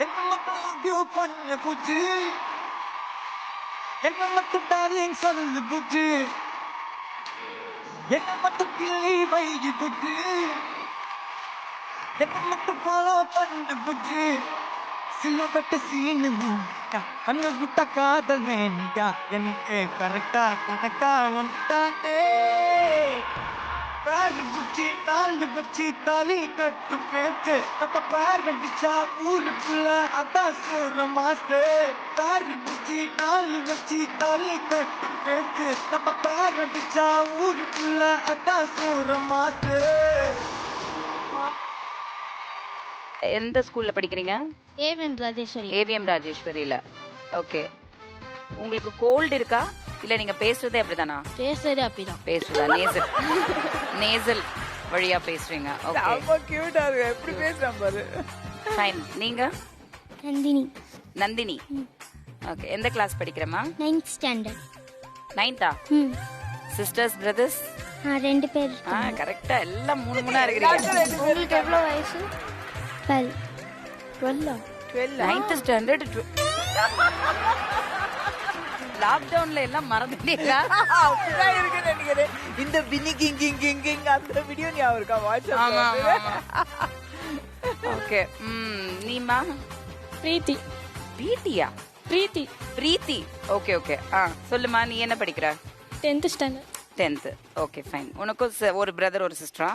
என்ன மட்டும் view பண்ண புத்தி, என்ன மட்டும் darling சொல்லு புத்தி, என்ன மட்டும் கிள்ளி வைகி புத்தி, என்ன மட்டும் follow பண்ண புத்தி. சிலபட்ட சீனுமா அங்க விட்ட காதல் வேண்டா எனக்கு கரெக்டா கணக்கா வந்துட்டானே. பேரு குச்சி தாண்டு வச்சு தாலி கட்டு பேச்சு நம்ம பேர் வெடிச்சா ஊருக்குள்ள அதான் சொல்ற மாசு. பேரு குச்சி தாலி வச்சு தாலி கட்டு பேச்சு நம்ம பேர் வெடிச்சா ஊருக்குள்ள அதான் சொல்ற மாசு. எந்த ஸ்கூல்ல படிக்கிறீங்க? ஏவிஎம் ராஜேஸ்வரி. ஏவிஎம் ராஜேஸ்வரியில. ஓகே. உங்களுக்கு கோல்டு இருக்கா இல்ல நீங்க பேசுறதே அப்படிதானா? பேசுறது அப்படிதான். பேசுறதா நேசல் நேசல் வழியா பேசுறீங்க. ஓகே. ரொம்ப கியூட்டா இருக்கு. எப்படி பேசுறான் பாரு. ஃபைன். நீங்க? நந்தினி. நந்தினி. ஓகே. எந்த கிளாஸ் படிக்கிறமா? 9th standard. 9th-ஆ? Sisters brothers? 2 பேர். கரெக்ட்டா எல்லாம் மூணு மூணா இருக்கீங்க. உங்களுக்கு எவ்வளவு வயசு? 12. 12. 9th standard. லாக்டவுன்ல எல்லாம் மறந்துட்டீங்களா? அப்படிதான் இருக்குன்னு நினைக்கிறேன். இந்த பின்னி கிங் கிங் கிங் கிங் அந்த வீடியோ ஞாபகம் இருக்கா வாட்ஸ்அப்ல? ஓகே. நீமா? பிரீத்தி. பிரீத்தியா? பிரீத்தி. பிரீத்தி. Okay okay. சொல்லுமா, நீ என்ன படிக்கிற? 10th standard. 10th. Okay fine. உனக்கும் ஒரு பிரதர் ஒரு சிஸ்டரா?